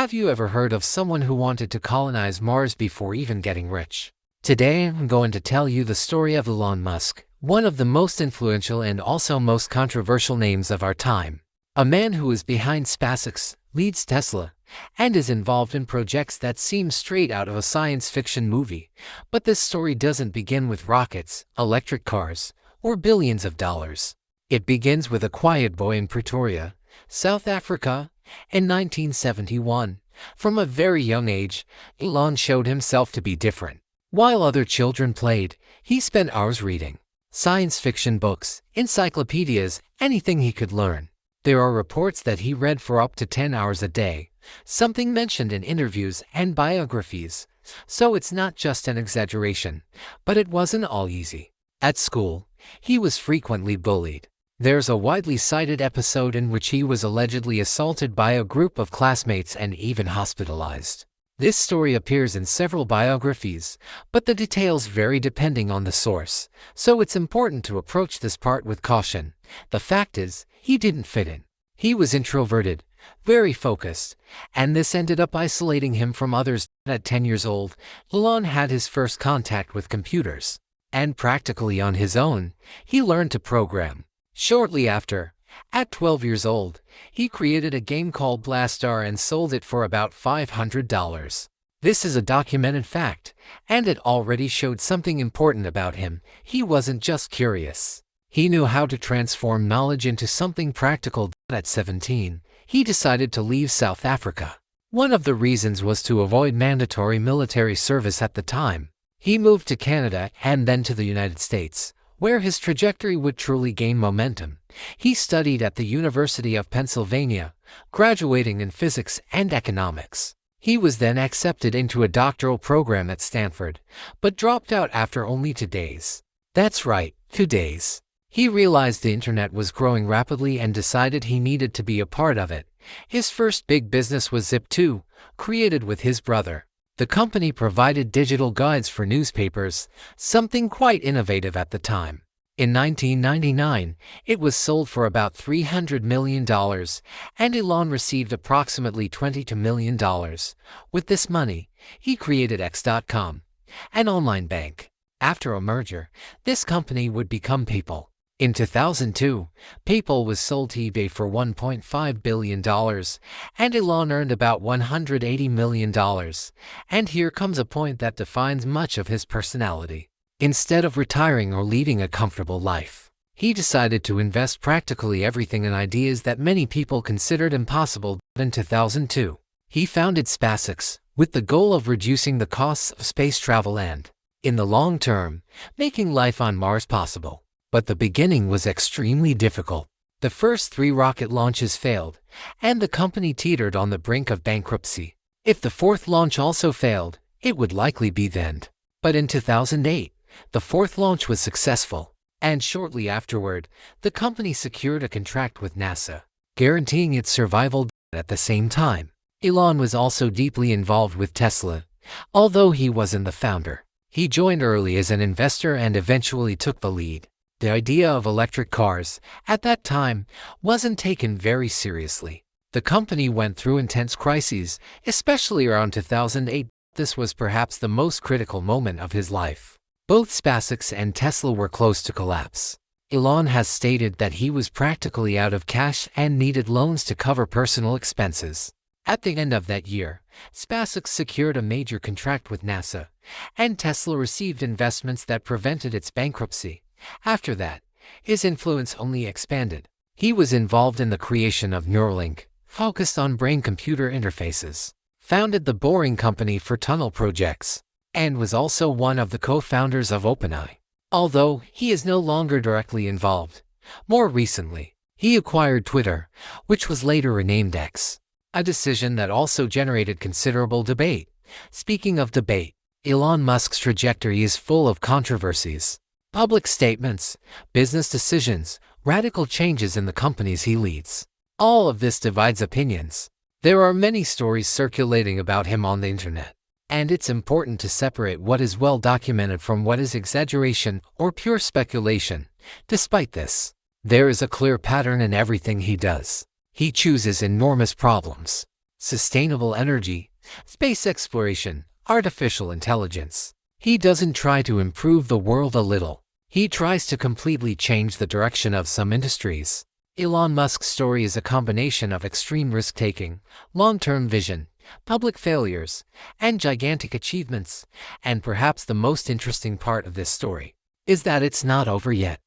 Have you ever heard of someone who wanted to colonize Mars before even getting rich? Today, I'm going to tell you the story of Elon Musk, one of the most influential and also most controversial names of our time. A man who is behind SpaceX, leads Tesla, and is involved in projects that seem straight out of a science fiction movie. But this story doesn't begin with rockets, electric cars, or billions of dollars. It begins with a quiet boy in Pretoria, South Africa, in 1971. From a very young age, Elon showed himself to be different. While other children played, he spent hours reading science fiction books, encyclopedias, anything he could learn. There are reports that he read for up to 10 hours a day, something mentioned in interviews and biographies. So it's not just an exaggeration, but it wasn't all easy. At school, he was frequently bullied. There's a widely cited episode in which he was allegedly assaulted by a group of classmates and even hospitalized. This story appears in several biographies, but the details vary depending on the source, so it's important to approach this part with caution. The fact is, he didn't fit in. He was introverted, very focused, and this ended up isolating him from others. At 10 years old, Elon had his first contact with computers, and practically on his own, he learned to program. Shortly after, at 12 years old, he created a game called Blastar and sold it for about $500. This is a documented fact, and it already showed something important about him. He wasn't just curious. He knew how to transform knowledge into something practical. At 17, he decided to leave South Africa. One of the reasons was to avoid mandatory military service at the time. He moved to Canada and then to the United States, where his trajectory would truly gain momentum. He studied at the University of Pennsylvania, graduating in physics and economics. He was then accepted into a doctoral program at Stanford, but dropped out after only 2 days. That's right, 2 days. He realized the internet was growing rapidly and decided he needed to be a part of it. His first big business was Zip2, created with his brother. The company provided digital guides for newspapers, something quite innovative at the time. In 1999, it was sold for about $300 million, and Elon received approximately $22 million. With this money, he created X.com, an online bank. After a merger, this company would become PayPal. In 2002, PayPal was sold to eBay for $1.5 billion, and Elon earned about $180 million. And here comes a point that defines much of his personality. Instead of retiring or leading a comfortable life, he decided to invest practically everything in ideas that many people considered impossible. In 2002, he founded SpaceX, with the goal of reducing the costs of space travel and, in the long term, making life on Mars possible. But the beginning was extremely difficult. The first 3 rocket launches failed, and the company teetered on the brink of bankruptcy. If the 4th launch also failed, it would likely be the end. But in 2008, the 4th launch was successful, and shortly afterward, the company secured a contract with NASA, guaranteeing its survival. At the same time, Elon was also deeply involved with Tesla, although he wasn't the founder. He joined early as an investor and eventually took the lead. The idea of electric cars, at that time, wasn't taken very seriously. The company went through intense crises, especially around 2008. This was perhaps the most critical moment of his life. Both SpaceX and Tesla were close to collapse. Elon has stated that he was practically out of cash and needed loans to cover personal expenses. At the end of that year, SpaceX secured a major contract with NASA, and Tesla received investments that prevented its bankruptcy. After that, his influence only expanded. He was involved in the creation of Neuralink, focused on brain-computer interfaces, founded the Boring Company for tunnel projects, and was also one of the co-founders of OpenAI. Although he is no longer directly involved, more recently, he acquired Twitter, which was later renamed X, a decision that also generated considerable debate. Speaking of debate, Elon Musk's trajectory is full of controversies. Public statements, business decisions, radical changes in the companies he leads. All of this divides opinions. There are many stories circulating about him on the internet, and it's important to separate what is well documented from what is exaggeration or pure speculation. Despite this, there is a clear pattern in everything he does. He chooses enormous problems, sustainable energy, space exploration, artificial intelligence. He doesn't try to improve the world a little. He tries to completely change the direction of some industries. Elon Musk's story is a combination of extreme risk-taking, long-term vision, public failures, and gigantic achievements. And perhaps the most interesting part of this story is that it's not over yet.